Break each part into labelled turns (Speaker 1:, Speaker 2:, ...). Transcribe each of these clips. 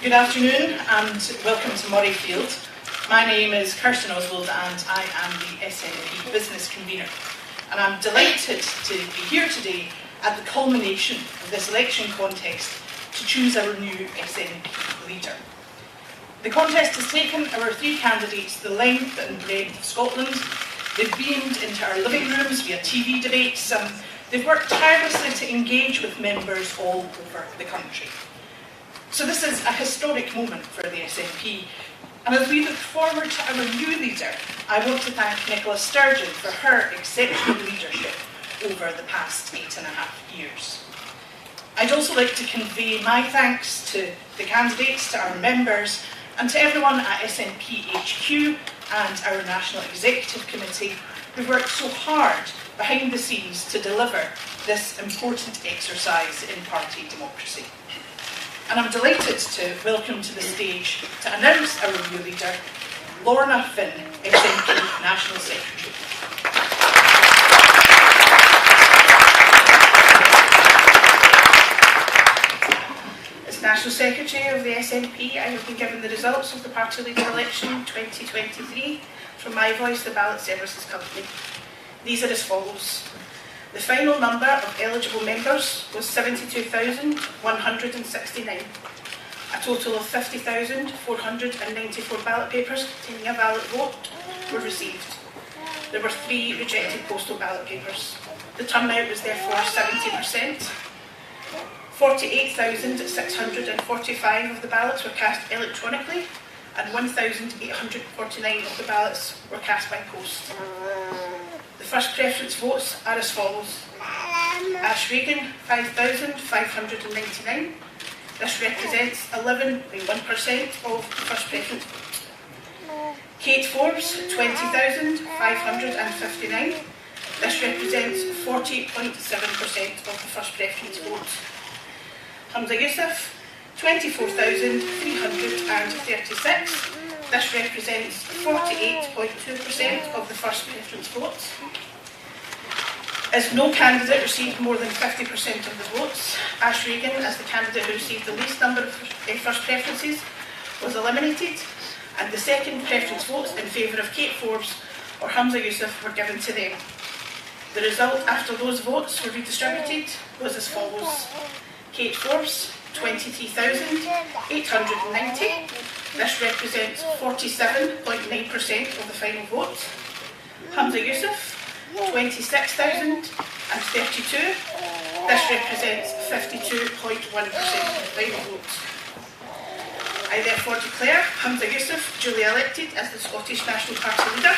Speaker 1: Good afternoon and welcome to Murrayfield. My name is Kirsten Oswald and I am the SNP Business Convener. And I'm delighted to be here today at the culmination of this election contest to choose our new SNP leader. The contest has taken our three candidates the length and breadth of Scotland. They've beamed into our living rooms via TV debates and they've worked tirelessly to engage with members all over the country. So this is a historic moment for the SNP, and as we look forward to our new leader, I want to thank Nicola Sturgeon for her exceptional leadership over the past 8.5 years. I'd also like to convey my thanks to the candidates, to our members, and to everyone at SNP HQ and our National Executive Committee who've worked so hard behind the scenes to deliver this important exercise in party democracy. And I'm delighted to welcome to the stage to announce our new leader, Lorna Finn, SNP National Secretary. As National Secretary of the SNP, I have been given the results of the party leader election 2023 from my voice, the Ballot Services Company. These are as follows. The final number of eligible members was 72,169. A total of 50,494 ballot papers containing a valid vote were received. There were 3 rejected postal ballot papers. The turnout was therefore 70%. 48,645 of the ballots were cast electronically and 1,849 of the ballots were cast by post. The first preference votes are as follows. Ash Regan, 5,599. This represents 11.1% of the first preference vote. Kate Forbes, 20,559. This represents 40.7% of the first preference vote. Hamza Youssef, 24,336. This represents 48.2% of the first preference votes. As no candidate received more than 50% of the votes, Ash Regan, as the candidate who received the least number of first preferences, was eliminated, and the second preference votes in favour of Kate Forbes or Hamza Youssef were given to them. The result after those votes were redistributed was as follows. Kate Forbes, 23,890. This represents 47.9% of the final vote. Hamza Youssef, 26,032. This represents 52.1% of the final vote. I therefore declare Hamza Youssef duly elected as the Scottish National Party leader.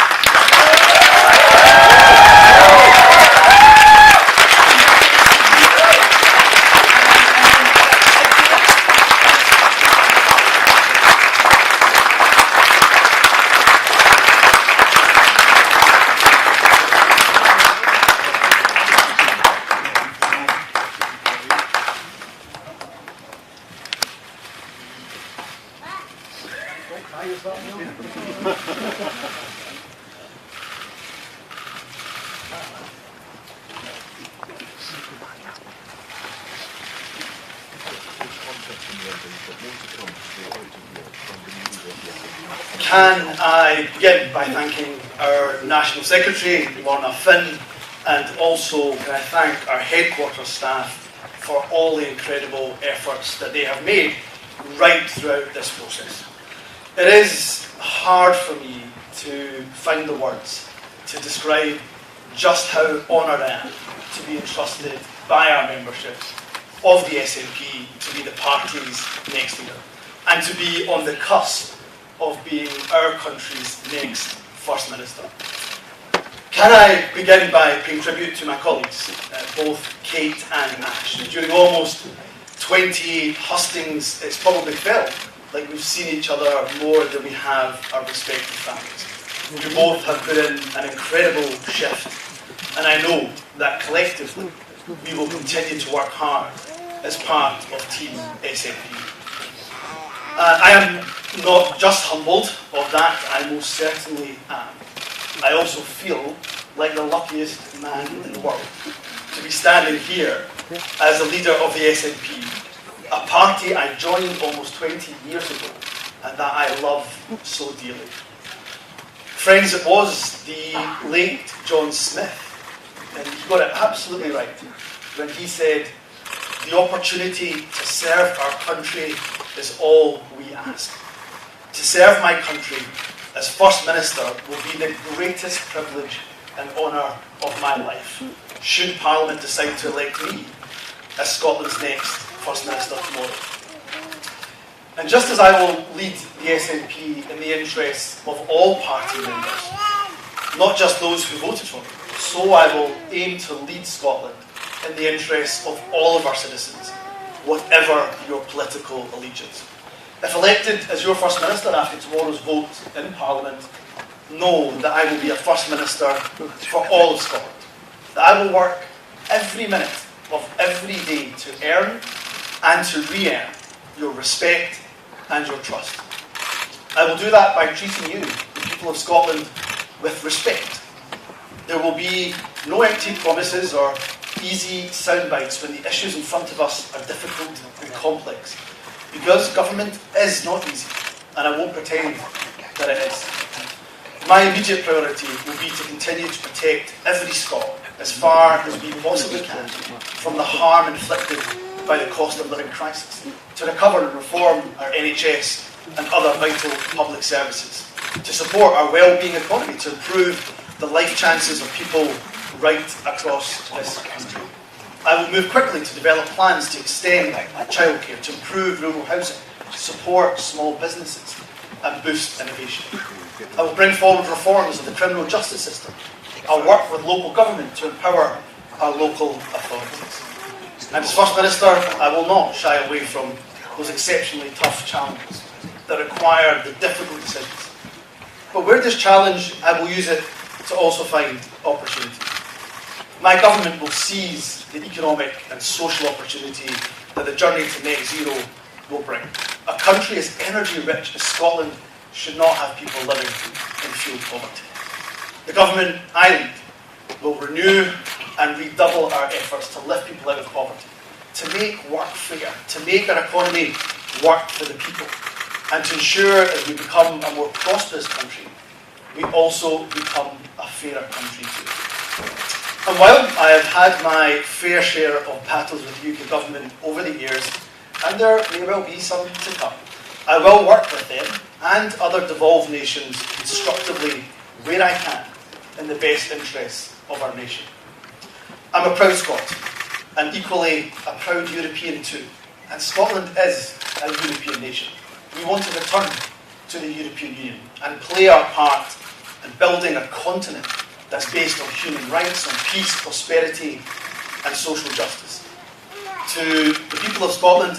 Speaker 2: Can I begin by thanking our National Secretary, Lorna Finn, and also can I thank our headquarters staff for all the incredible efforts that they have made right throughout this process. It is hard for me to find the words to describe just how honoured I am to be entrusted by our membership of the SNP to be the party's next leader and to be on the cusp of being our country's next First Minister. Can I begin by paying tribute to my colleagues, both Kate and Ash. During almost 20 hustings, it's probably felt like we've seen each other more than we have our respective families. You both have put in an incredible shift, and I know that collectively we will continue to work hard as part of Team SNP. I am not just humbled of that, I most certainly am. I also feel like the luckiest man in the world to be standing here as the leader of the SNP, a party I joined almost 20 years ago and that I love so dearly. Friends, it was the late John Smith, and he got it absolutely right when he said, "The opportunity to serve our country is all we ask. To serve my country as First Minister will be the greatest privilege and honour of my life, should Parliament decide to elect me as Scotland's next First Minister tomorrow." And just as I will lead the SNP in the interests of all party members, not just those who voted for me, so I will aim to lead Scotland in the interests of all of our citizens, whatever your political allegiance. If elected as your First Minister after tomorrow's vote in Parliament, know that I will be a First Minister for all of Scotland, that I will work every minute of every day to earn and to re-earn your respect and your trust. I will do that by treating you, the people of Scotland, with respect. There will be no empty promises or easy sound bites when the issues in front of us are difficult and complex, because government is not easy, and I won't pretend that it is. My immediate priority will be to continue to protect every Scot as far as we possibly can from the harm inflicted by the cost of living crisis, to recover and reform our NHS and other vital public services, to support our well-being economy, to improve the life chances of people right across this country. I will move quickly to develop plans to extend childcare, to improve rural housing, to support small businesses and boost innovation. I will bring forward reforms of the criminal justice system. I'll work with local government to empower our local authorities. And as First Minister, I will not shy away from those exceptionally tough challenges that require the difficult decisions. But where there's challenge, I will use it to also find opportunity. My government will seize the economic and social opportunity that the journey to net zero will bring. A country as energy rich as Scotland should not have people living in fuel poverty. The government I lead will renew and redouble our efforts to lift people out of poverty, to make work fair, to make our economy work for the people, and to ensure as we become a more prosperous country, we also become a fairer country too. And while I have had my fair share of battles with the UK government over the years, and there may well be some to come, I will work with them and other devolved nations constructively where I can in the best interests of our nation. I'm a proud Scot, and equally a proud European too. And Scotland is a European nation. We want to return to the European Union and play our part in building a continent that's based on human rights, on peace, prosperity and social justice. To the people of Scotland,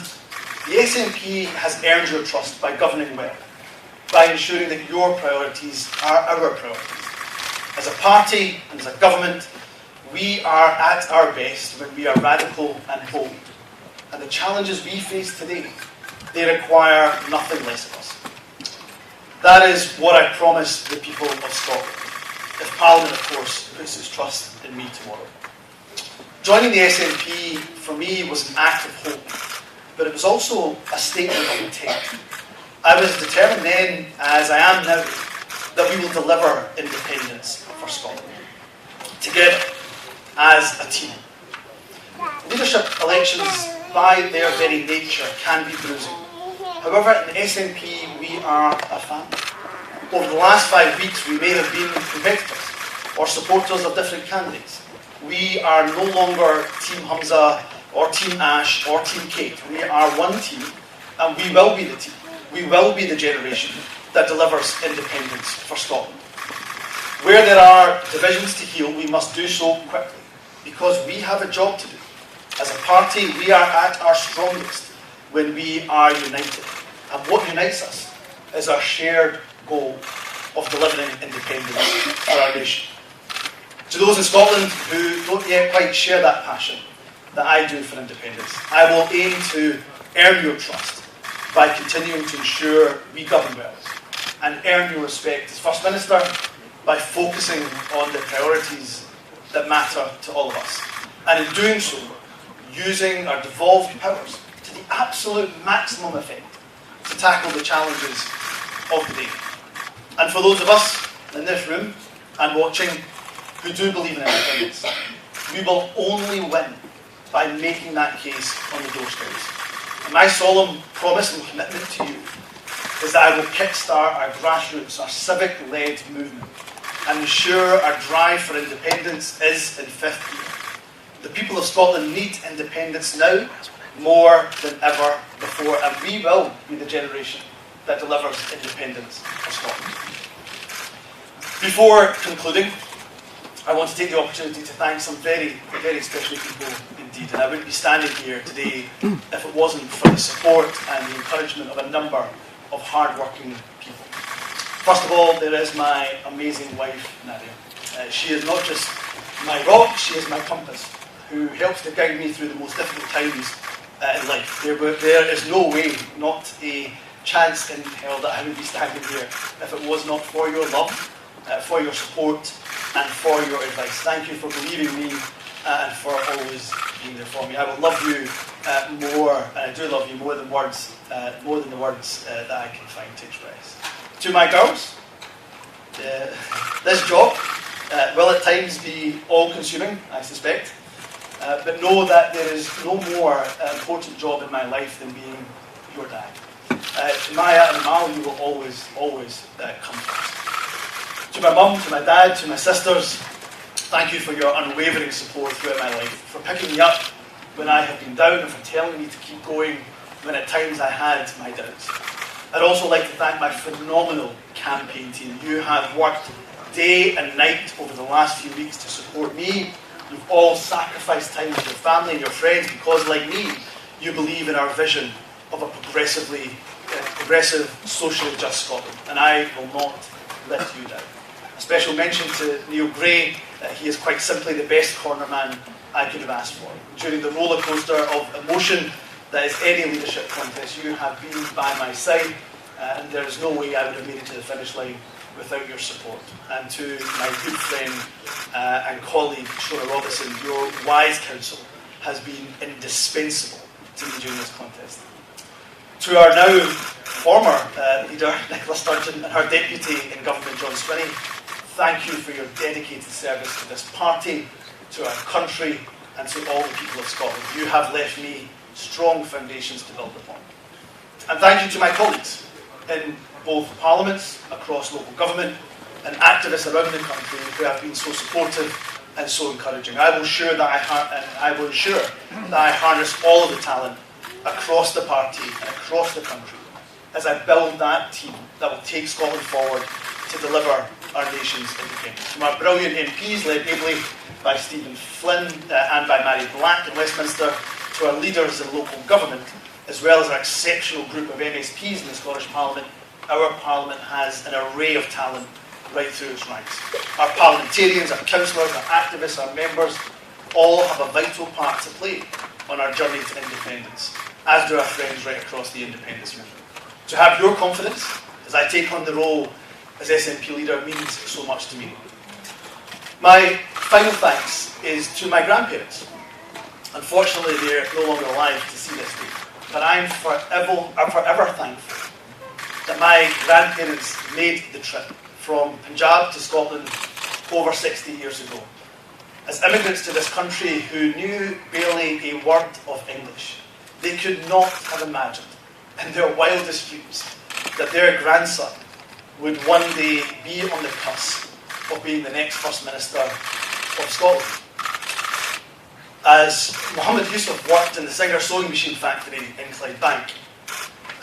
Speaker 2: the SNP has earned your trust by governing well, by ensuring that your priorities are our priorities. As a party and as a government, we are at our best when we are radical and bold. And the challenges we face today, they require nothing less of us. That is what I promise the people of Scotland, if Parliament, of course, puts its trust in me tomorrow. Joining the SNP, for me, was an act of hope, but it was also a statement of intent. I was determined then, as I am now, that we will deliver independence for Scotland, together, as a team. Leadership elections, by their very nature, can be bruising. However, in the SNP, we are a family. Over the last 5 weeks, we may have been competitors or supporters of different candidates. We are no longer Team Humza or Team Ash or Team Kate. We are one team, and we will be the team. We will be the generation that delivers independence for Scotland. Where there are divisions to heal, we must do so quickly, because we have a job to do. As a party, we are at our strongest when we are united. And what unites us is our shared goal of delivering independence for our nation. To those in Scotland who don't yet quite share that passion that I do for independence, I will aim to earn your trust by continuing to ensure we govern well, and earn your respect as First Minister by focusing on the priorities that matter to all of us. And in doing so, using our devolved powers to the absolute maximum effect to tackle the challenges of the day. And for those of us in this room and watching who do believe in independence, we will only win by making that case on the doorsteps. And my solemn promise and commitment to you is that I will kickstart our grassroots, our civic-led movement, and ensure our drive for independence is in fifth gear. The people of Scotland need independence now more than ever before, and we will be the generation that delivers independence for Scotland. Before concluding, I want to take the opportunity to thank some very, very special people indeed, and I wouldn't be standing here today if it wasn't for the support and the encouragement of a number of hard-working people. First of all, there is my amazing wife, Nadia. She is not just my rock, she is my compass, who helps to guide me through the most difficult times in life. There is no way, not a chance in hell, that I would be standing here if it was not for your love, for your support, and for your advice. Thank you for believing me and for always being there for me. I will love you more, and I do love you more than words, more than the words that I can find to express. To my girls, this job will at times be all-consuming, I suspect, but know that there is no more important job in my life than being your dad. To Maya and Mal, you will always, always come first. To my mum, to my dad, to my sisters, thank you for your unwavering support throughout my life, for picking me up when I have been down and for telling me to keep going when at times I had my doubts. I'd also like to thank my phenomenal campaign team. You have worked day and night over the last few weeks to support me. You've all sacrificed time with your family and your friends because, like me, you believe in our vision of a progressive, socially just Scotland, and I will not let you down. A special mention to Neil Gray. He is quite simply the best cornerman I could have asked for. During the roller coaster of emotion that is any leadership contest, you have been by my side, and there is no way I would have made it to the finish line without your support. And to my good friend and colleague, Shona Robinson, your wise counsel has been indispensable to me during this contest. To our now former leader, Nicola Sturgeon, and her deputy in government, John Swinney, thank you for your dedicated service to this party, to our country, and to all the people of Scotland. You have left me strong foundations to build upon. And thank you to my colleagues in both parliaments, across local government, and activists around the country who have been so supportive and so encouraging. I will ensure that I harness all of the talent across the party and across the country as I build that team that will take Scotland forward to deliver our nation's independence. From our brilliant MPs, led ably by Stephen Flynn and by Mary Black in Westminster, to our leaders in local government, as well as our exceptional group of MSPs in the Scottish Parliament, our Parliament has an array of talent right through its ranks. Our parliamentarians, our councillors, our activists, our members, all have a vital part to play on our journey to independence, as do our friends right across the independence movement. To have your confidence as I take on the role as SNP leader means so much to me. My final thanks is to my grandparents. Unfortunately, they're no longer alive to see this day, but I'm forever thankful that my grandparents made the trip from Punjab to Scotland over 60 years ago. As immigrants to this country who knew barely a word of English, they could not have imagined in their wildest dreams that their grandson would one day be on the cusp of being the next First Minister of Scotland. As Muhammad Yusuf worked in the Singer sewing machine factory in Clydebank,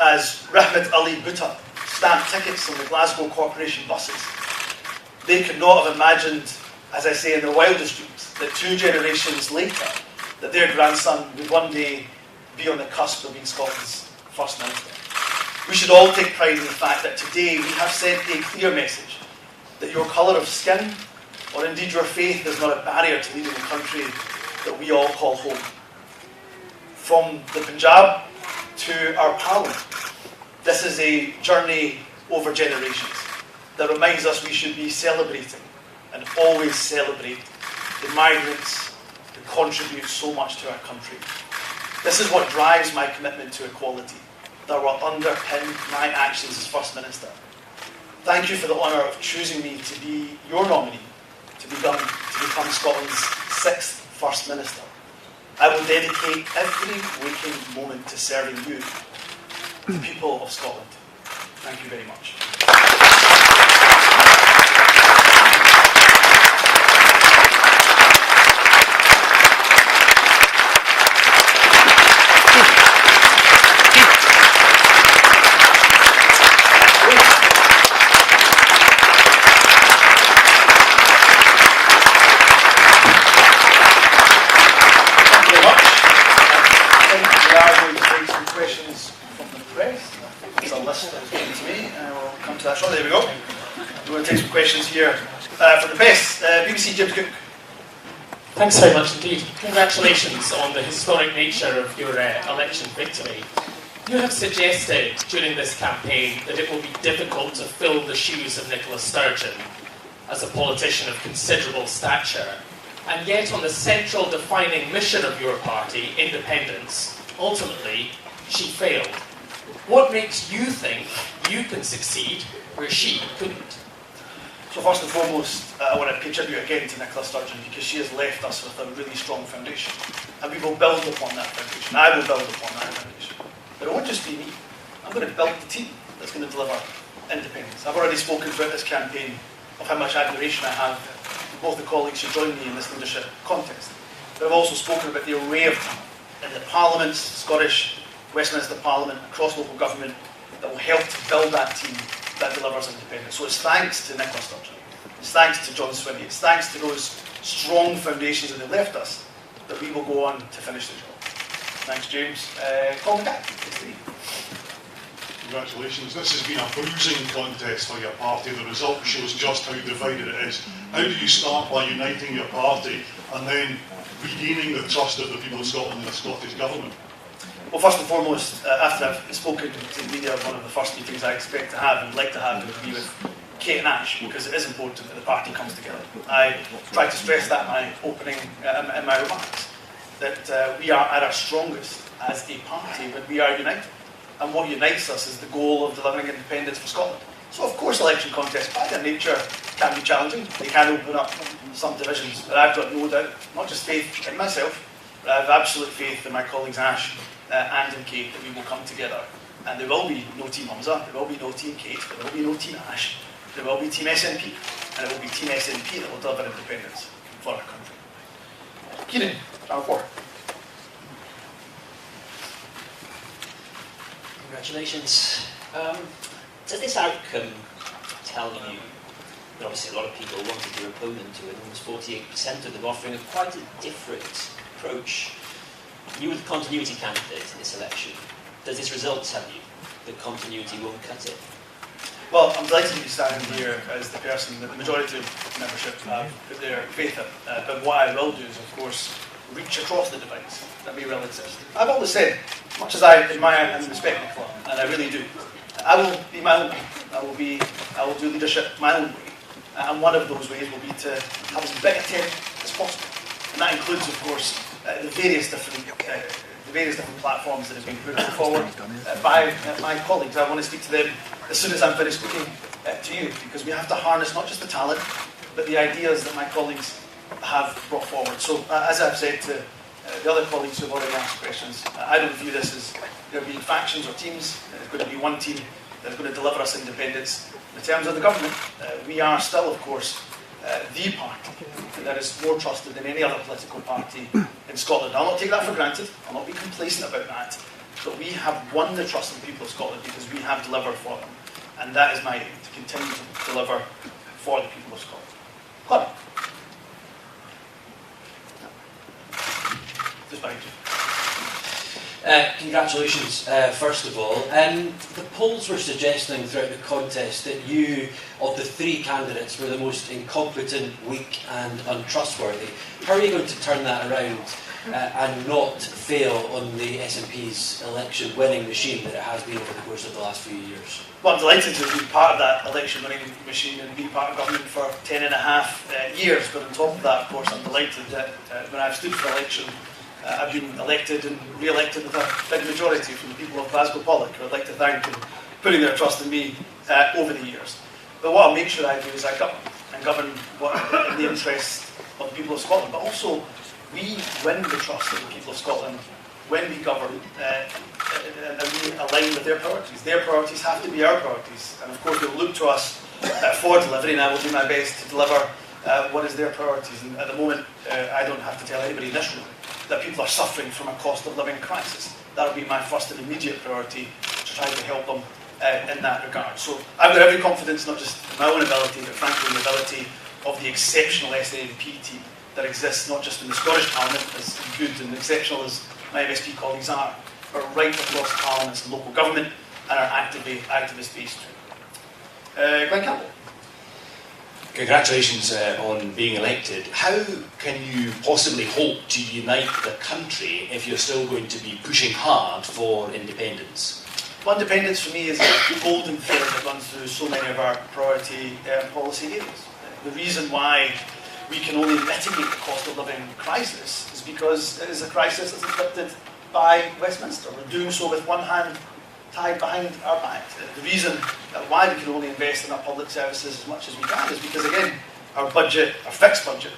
Speaker 2: as Rahmat Ali Bhutta stamped tickets on the Glasgow Corporation buses, they could not have imagined, as I say, in their wildest dreams, that 2 generations later, that their grandson would one day be on the cusp of being Scotland's First Minister. We should all take pride in the fact that today we have sent a clear message that your colour of skin, or indeed your faith, is not a barrier to leading the country that we all call home. From the Punjab to our Parliament, this is a journey over generations that reminds us we should be celebrating and always celebrate the migrants who contribute so much to our country. This is what drives my commitment to equality, that will underpin my actions as First Minister. Thank you for the honour of choosing me to be your nominee to become Scotland's 6th First Minister. I will dedicate every waking moment to serving you, the people of Scotland. Thank you very much. There we go. We're going to take some questions here for the press. BBC, James Cook.
Speaker 3: Thanks very much indeed. Congratulations on the historic nature of your election victory. You have suggested during this campaign that it will be difficult to fill the shoes of Nicola Sturgeon as a politician of considerable stature, and yet on the central defining mission of your party, independence, ultimately she failed. What makes you think you can succeed where she couldn't?
Speaker 2: So first and foremost, I want to contribute again to Nicola Sturgeon because she has left us with a really strong foundation, and we will build upon that foundation. I will build upon that foundation. But it won't just be me. I'm going to build the team that's going to deliver independence. I've already spoken throughout this campaign of how much admiration I have for both the colleagues who joined me in this leadership contest. But I've also spoken about the array of talent in the Parliaments, Scottish, Westminster Parliament, across local government, that will help to build that team that delivers independence. So it's thanks to Nicola Sturgeon, it's thanks to John Swinney, it's thanks to those strong foundations that they left us that we will go on to finish the job. Thanks, James. Colin McCann.
Speaker 4: Congratulations. This has been a bruising contest for your party. The result shows just how divided it is. How do you start by uniting your party and then regaining the trust of the people of Scotland and the Scottish Government?
Speaker 2: Well, first and foremost, after I've spoken to the media, one of the first meetings I expect to have and like to have would be with Kate and Ash, because it is important that the party comes together. I tried to stress that in my opening, in my remarks, that we are at our strongest as a party when we are united. And what unites us is the goal of delivering independence for Scotland. So of course election contests by their nature can be challenging. They can open up some divisions, but I've got no doubt, not just faith in myself, but I have absolute faith in my colleagues Ash and in Kate that we will come together. And there will be no Team Humza, there will be no Team Kate, there will be no Team Ash, there will be Team SNP, and it will be Team SNP that will deliver independence for our country. Kieran, Channel 4.
Speaker 5: Congratulations. Does this outcome tell you that obviously a lot of people wanted your opponent to win, almost 48% of them offering quite a different approach? You were the continuity candidate in this election. Does this result tell you that continuity won't cut it?
Speaker 2: Well, I'm delighted to be standing here as the person that the majority of membership have put their faith in. But what I will do is, of course, reach across the divides that may well exist. I've always said, much as I admire and respect Nicola, and I really do, I will be my own way. I will do leadership my own way. And one of those ways will be to have as big a tent as possible. And that includes, of course, the various different platforms that have been put forward by my colleagues. I want to speak to them as soon as I'm finished speaking to you, because we have to harness not just the talent, but the ideas that my colleagues have brought forward. So, as I've said to the other colleagues who have already asked questions, I don't view this as there being factions or teams. There's going to be one team that's going to deliver us independence. In terms of the government, we are still, of course, the party that is more trusted than any other political party in Scotland. I'll not take that for granted. I'll not be complacent about that. But we have won the trust of the people of Scotland because we have delivered for them. And that is my aim, to continue to deliver for the people of Scotland. Clara. Just behind you.
Speaker 6: Congratulations, first of all. The polls were suggesting throughout the contest that you, of the three candidates, were the most incompetent, weak and untrustworthy. How are you going to turn that around and not fail on the SNP's election winning machine that it has been over the course of the last few years?
Speaker 2: Well, I'm delighted to be part of that election winning machine and be part of government for 10.5 years. But on top of that, of course, I'm delighted that when I've stood for election, I've been elected and re-elected with a big majority from the people of Glasgow Pollock, who I'd like to thank for putting their trust in me over the years. But what I'll make sure I do is I govern in the interest of the people of Scotland, but also we win the trust of the people of Scotland when we govern and we align with their priorities. Their priorities have to be our priorities, and of course they'll look to us for delivery, and I will do my best to deliver what is their priorities. And at the moment, I don't have to tell anybody in this room that people are suffering from a cost of living crisis. That will be my first and immediate priority, to try to help them in that regard. So I've got every confidence, not just in my own ability, but frankly in the ability of the exceptional SNP team that exists not just in the Scottish Parliament, as good and exceptional as my MSP colleagues are, but right across parliaments and local government, and are activist based too. Glenn Campbell.
Speaker 7: Congratulations on being elected. How can you possibly hope to unite the country if you're still going to be pushing hard for independence?
Speaker 2: Well, independence for me is a golden thread that runs through so many of our priority policy areas. The reason why we can only mitigate the cost of living crisis is because it is a crisis that's inflicted by Westminster. We're doing so with one hand tied behind our back. The reason why we can only invest in our public services as much as we can is because, again, our budget, our fixed budget,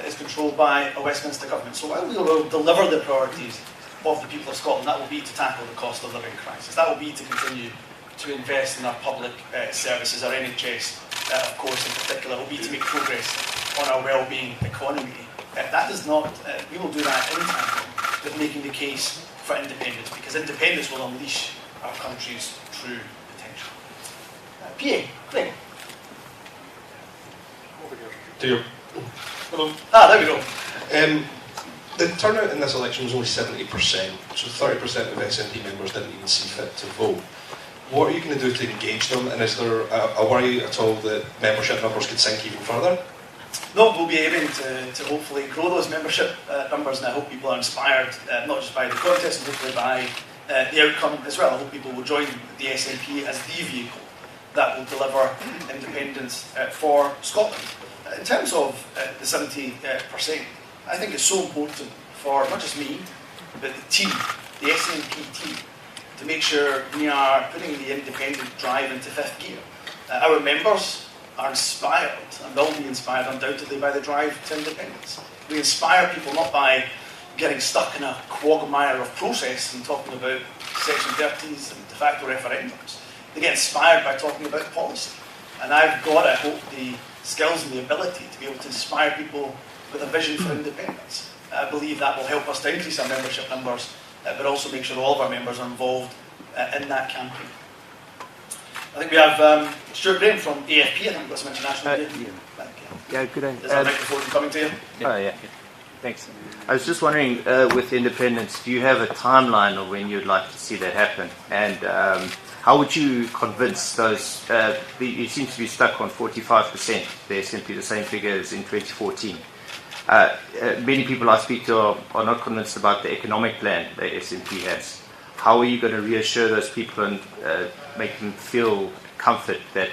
Speaker 2: is controlled by a Westminster government. So while we will deliver the priorities of the people of Scotland, that will be to tackle the cost of living crisis. That will be to continue to invest in our public services, our NHS, of course, in particular, will be to make progress on our well-being economy. That is not, we will do that in tandem with making the case for independence, because independence will unleash our country's true potential. PA, Greg.
Speaker 8: Dear. Hello.
Speaker 2: There we go.
Speaker 8: The turnout in this election was only 70%, so 30% of SNP members didn't even see fit to vote. What are you going to do to engage them, and is there a worry at all that membership numbers could sink even further?
Speaker 2: No, we'll be aiming to hopefully grow those membership numbers, and I hope people are inspired, not just by the contest, but hopefully by the outcome as well. I hope people will join the SNP as the vehicle that will deliver independence for Scotland. In terms of the 70%, I think it's so important for not just me, but the team, the SNP team, to make sure we are putting the independent drive into fifth gear. Our members are inspired, and will be inspired undoubtedly, by the drive to independence. We inspire people not by getting stuck in a quagmire of process and talking about Section 30s and de facto referendums. They get inspired by talking about policy. And I've got, I hope, the skills and the ability to be able to inspire people with a vision for independence. I believe that will help us to increase our membership numbers, but also make sure all of our members are involved in that campaign. I think we have Stuart Graham from AFP. I think we've got some international data.
Speaker 9: Yeah, good day.
Speaker 2: Is our microphone coming to you?
Speaker 9: Oh, yeah. Thanks. I was just wondering, with independence, do you have a timeline of when you'd like to see that happen? And how would you convince those, you seem to be stuck on 45%, they're simply the same figure as in 2014. Many people I speak to are not convinced about the economic plan the SNP has. How are you going to reassure those people and make them feel comfort that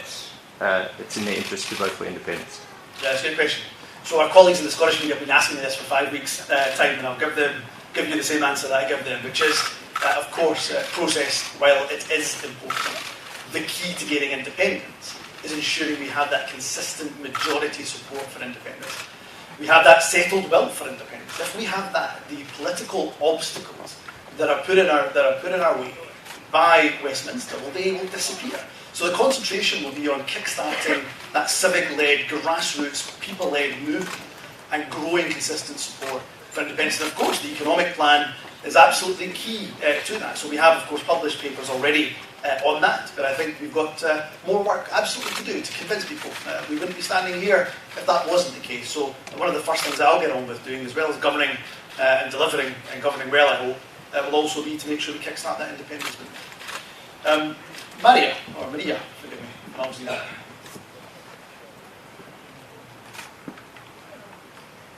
Speaker 9: it's in their interest to vote for independence?
Speaker 2: Yeah, that's a good question. So our colleagues in the Scottish media have been asking me this for 5 weeks' time, and I'll give you the same answer that I give them, which is, of course, process, while it is important, the key to getting independence is ensuring we have that consistent majority support for independence. We have that settled will for independence. If we have that, the political obstacles that are put in our way by Westminster, well, they will disappear. So the concentration will be on kickstarting that civic-led, grassroots, people-led movement and growing consistent support for independence. And of course, the economic plan is absolutely key to that. So we have, of course, published papers already on that, but I think we've got more work absolutely to do to convince people. We wouldn't be standing here if that wasn't the case. So one of the first things I'll get on with doing, as well as governing and delivering and governing well, I hope, will also be to make sure we kickstart that independence movement. Maria, forgive me, pronouncing that.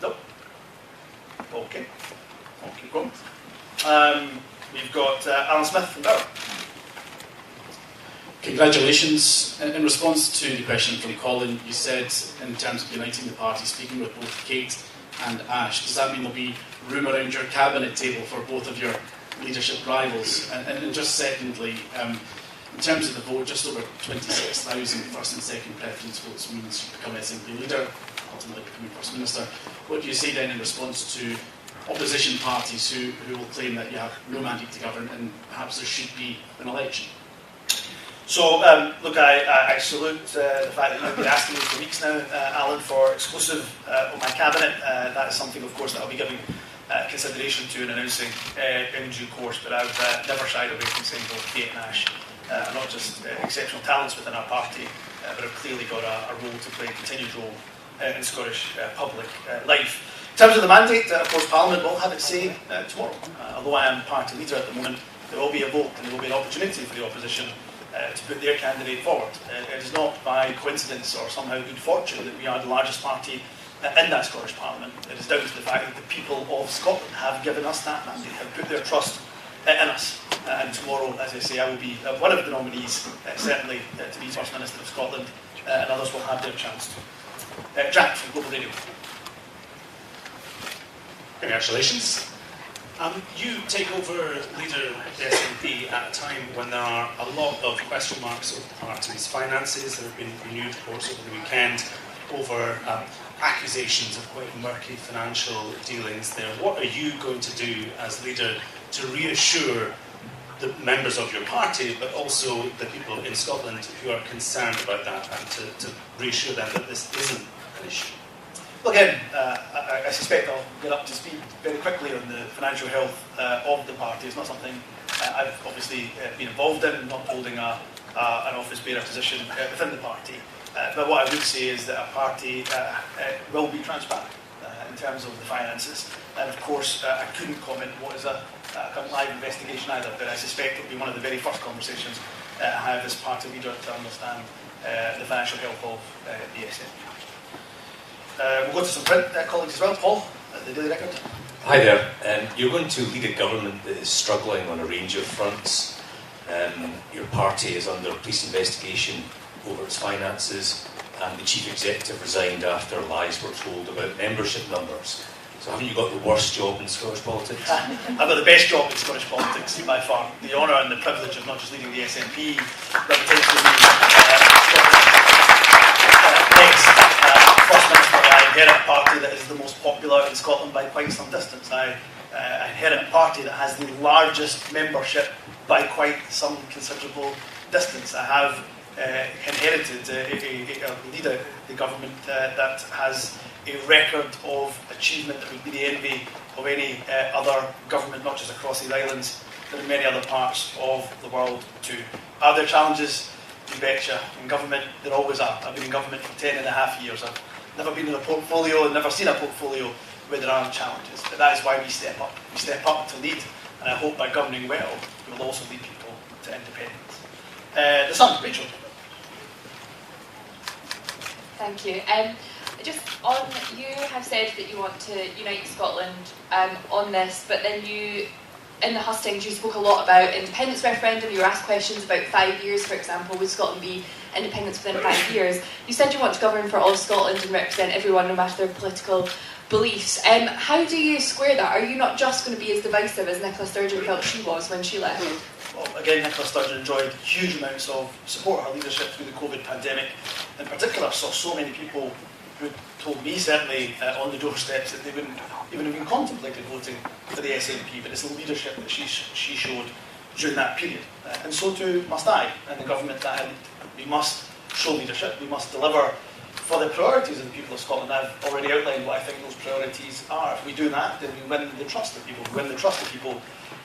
Speaker 2: Nope. Okay. I'll keep going. We've got Alan Smith from Durham.
Speaker 10: Congratulations. In response to the question from Colin, you said in terms of uniting the party, speaking with both Kate and Ash, does that mean there'll be room around your cabinet table for both of your leadership rivals? And just secondly, in terms of the vote, just over 26,000 first and second preference votes means you become SNP leader, ultimately becoming First Minister. What do you say then in response to opposition parties who will claim that you have no mandate to govern and perhaps there should be an election?
Speaker 2: So, look, I salute the fact that you've been asking me for weeks now, Alan, for exclusive on my cabinet. That is something, of course, that I'll be giving consideration to and announcing in due course, but I've never shied away from saying both Kate and Ash are not just exceptional talents within our party, but have clearly got a role to play, a continued role in Scottish public life. In terms of the mandate, of course, Parliament will have its say tomorrow. Although I am party leader at the moment, there will be a vote and there will be an opportunity for the opposition to put their candidate forward. It is not by coincidence or somehow good fortune that we are the largest party in that Scottish Parliament. It is down to the fact that the people of Scotland have given us that mandate, have put their trust in us. And tomorrow, as I say, I will be one of the nominees, certainly to be First Minister of Scotland, and others will have their chance to. Jack from Global Radio.
Speaker 11: Congratulations. You take over leader of the SNP at a time when there are a lot of question marks over the party's finances. There have been renewed, of course, over the weekend over accusations of quite murky financial dealings there. What are you going to do as leader to reassure the members of your party, but also the people in Scotland who are concerned about that, and to reassure them that this isn't an issue?
Speaker 2: Well, again, I suspect I'll get up to speed very quickly on the financial health of the party. It's not something I've obviously been involved in, not holding an office bearer position within the party. But what I would say is that our party will be transparent in terms of the finances. And of course, I couldn't comment what is a live investigation either, but I suspect it will be one of the very first conversations I have as party leader to understand the financial health of the SNP. We'll go to some print colleagues as well. Paul, at the Daily Record.
Speaker 12: Hi there. You're going to lead a government that is struggling on a range of fronts. Your party is under police investigation over its finances, and the chief executive resigned after lies were told about membership numbers. So haven't you got the worst job in Scottish politics?
Speaker 2: I've got the best job in Scottish politics by far. The honour and the privilege of not just leading the SNP, but potentially next First Minister. I inherit a party that is the most popular in Scotland by quite some distance. I inherit a party that has the largest membership by quite some considerable distance. I have inherited a leader, the government, that has a record of achievement that would be the envy of any other government, not just across these islands, but in many other parts of the world too. Are there challenges? You betcha. In government, there always are. I've been in government for 10.5 years. I've never been in a portfolio and never seen a portfolio where there aren't challenges. But that is why we step up. We step up to lead, and I hope by governing well, we will also lead people to independence. The Sun, Rachel.
Speaker 13: Thank you. Just on, you have said that you want to unite Scotland on this, but then you, in the hustings, you spoke a lot about independence referendum. You were asked questions about 5 years, for example. Would Scotland be independent within 5 years? You said you want to govern for all of Scotland and represent everyone, no matter their political beliefs. How do you square that? Are you not just going to be as divisive as Nicola Sturgeon felt she was when she left?
Speaker 2: Well, again, Nicola Sturgeon enjoyed huge amounts of support. Her leadership through the COVID pandemic, in particular, saw so many people who told me, certainly on the doorsteps, that they wouldn't even have been contemplated voting for the SNP, but it's the leadership that she showed during that period. And so too must I, and the government that I lead. We must show leadership, we must deliver for the priorities of the people of Scotland. I've already outlined what I think those priorities are. If we do that, then we win the trust of people. If we win the trust of people,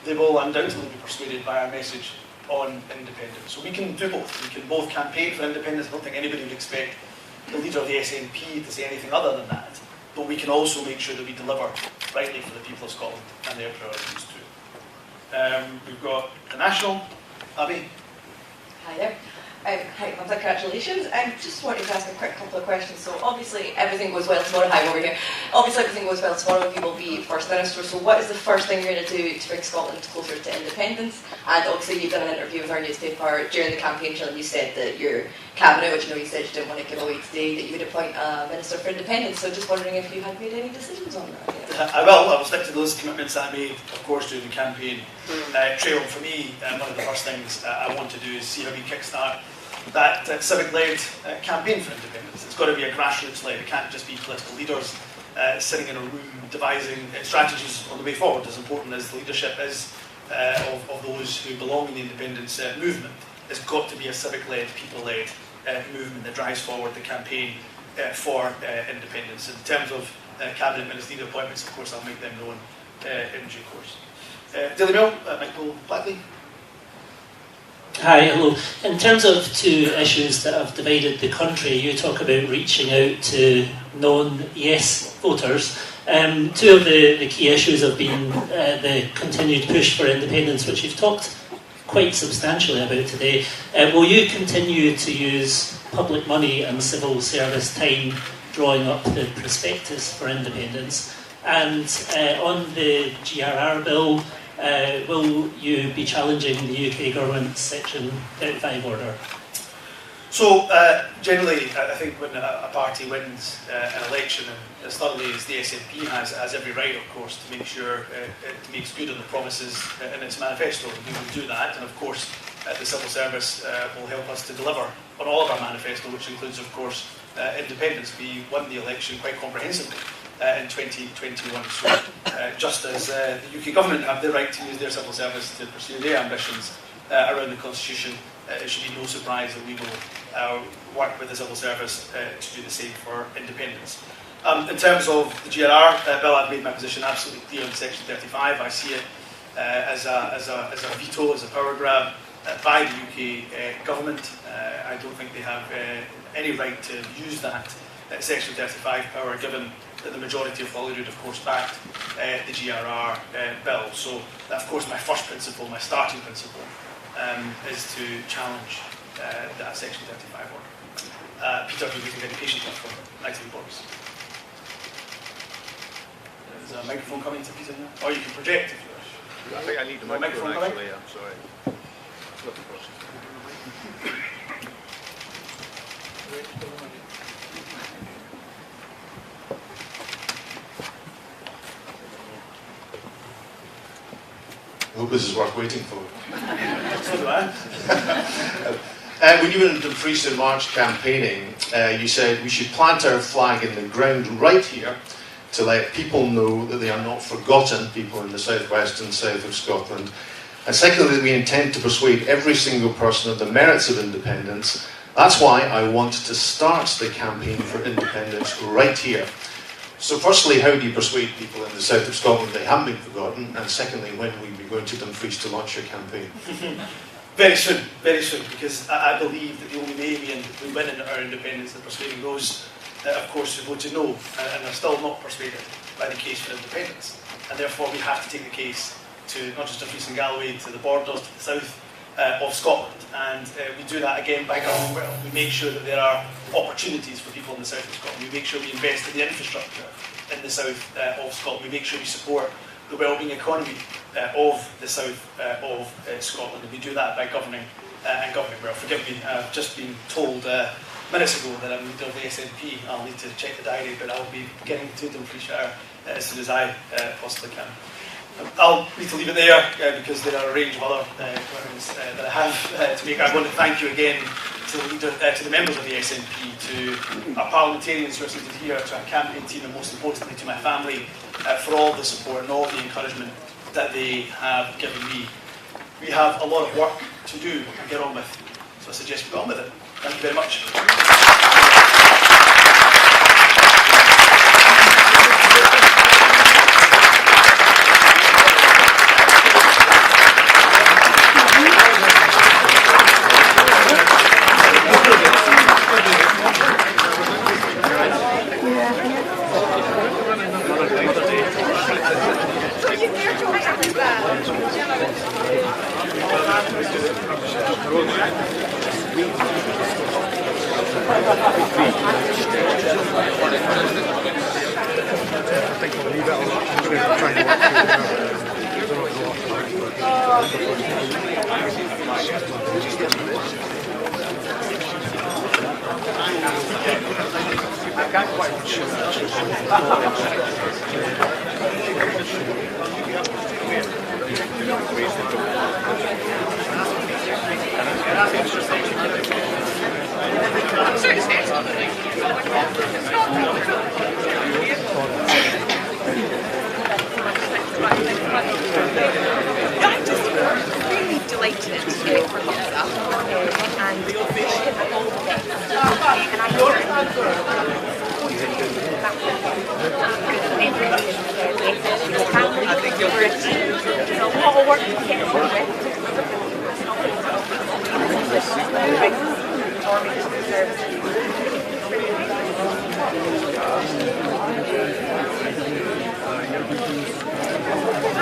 Speaker 2: they will undoubtedly be persuaded by our message on independence. So we can do both. We can both campaign for independence. I don't think anybody would expect the leader of the SNP to say anything other than that. But we can also make sure that we deliver rightly for the people of Scotland and their priorities too. We've got the National, Abby.
Speaker 14: Hi there. Hi, congratulations. I just wanted to ask a quick couple of questions. So obviously everything goes well tomorrow. Hi, over here. Obviously everything goes well tomorrow. You will be First Minister. So what is the first thing you're going to do to bring Scotland closer to independence? And obviously you've done an interview with our newspaper during the campaign trail and you said that your cabinet, which I know you said you didn't want to give away today, that you would appoint a Minister for Independence. So just wondering if you had made any decisions on that yet.
Speaker 2: I will stick to those commitments that I made, of course, during the campaign trail. For me, one of the first things I want to do is see how we kickstart that civic-led campaign for independence. It's got to be a grassroots-led. It can't just be political leaders sitting in a room devising strategies on the way forward. As important as the leadership is of those who belong in the independence movement, it's got to be a civic-led, people-led movement that drives forward the campaign for independence. In terms of cabinet ministerial appointments, of course, I'll make them known in due course. Daily Mail, Michael Blackley.
Speaker 15: Hi, hello. In terms of two issues that have divided the country, you talk about reaching out to non-yes voters. Two of the key issues have been the continued push for independence, which you've talked quite substantially about today. Will you continue to use public money and civil service time drawing up the prospectus for independence? And on the GRR bill, will you be challenging the UK government's Section 35 order?
Speaker 2: So, generally, I think when a party wins an election, and as thoroughly as the SNP has every right, of course, to make sure it makes good on the promises in its manifesto. We will do that, and of course, the civil service will help us to deliver on all of our manifesto, which includes, of course, independence. We won the election quite comprehensively in 2021. So, just as the UK government have the right to use their civil service to pursue their ambitions around the Constitution, it should be no surprise that we will work with the civil service to do the same for independence. In terms of the GRR bill, I've made my position absolutely clear on Section 35. I see it as a veto, as a power grab by the UK government. I don't think they have any right to use that Section 35 power, given that the majority of Holyrood, of course, backed the GRR bill. So, of course, my first principle, my starting principle, is to challenge that Section 35 order. Peter, who is the education platform, Night Reports. There's a microphone coming to Peter now. Or you can project if you wish.
Speaker 16: I think I need the microphone actually, I'm sorry.
Speaker 17: I hope this is worth waiting for.
Speaker 2: So do I.
Speaker 17: When you were in Dumfries in March campaigning, you said we should plant our flag in the ground right here to let people know that they are not forgotten, people in the southwest and south of Scotland. And secondly, we intend to persuade every single person of the merits of independence. That's why I want to start the campaign for independence right here. So firstly, how do you persuade people in the south of Scotland they haven't been forgotten? And secondly, when will you be going to Dumfries to launch your campaign?
Speaker 2: Very soon, because I believe that the only way we win our independence is persuading those, of course, who voted no and are still not persuaded by the case for independence. And therefore we have to take the case to not just Dumfries and Galloway, to the borders, to the south of Scotland. And we do that again by governing well. We make sure that there are opportunities for people in the south of Scotland. We make sure we invest in the infrastructure in the south of Scotland. We make sure we support the wellbeing economy of the south of Scotland. And we do that by governing and governing well. Forgive me, I've just been told minutes ago that I'm leader of the SNP. I'll need to check the diary, but I'll be getting to Dumfriesshire as soon as I possibly can. I'll need to leave it there because there are a range of other commitments that I have to make. I want to thank you again to the members of the SNP, to our parliamentarians who are seated here, to our campaign team, and most importantly to my family for all the support and all the encouragement that they have given me. We have a lot of work to do and get on with, so I suggest we get on with it. Thank you very much.
Speaker 18: Yeah. I'm just really delighted for Lisa I think you'll be a lot of work to get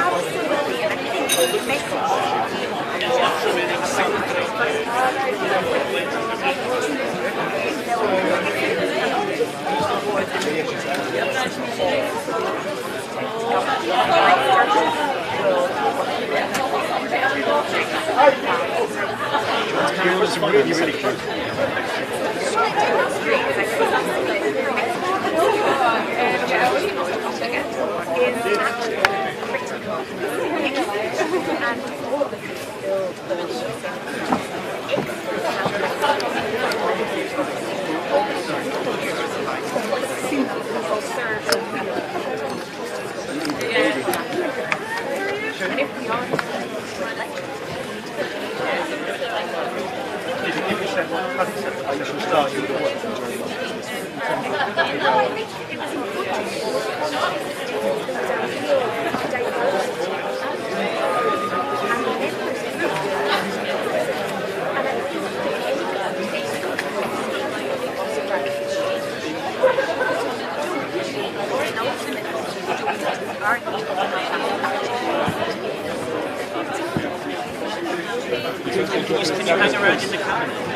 Speaker 18: absolutely, and I think the message
Speaker 16: It was really, really good. You should start your work.
Speaker 18: Can you hang around in the cabinet?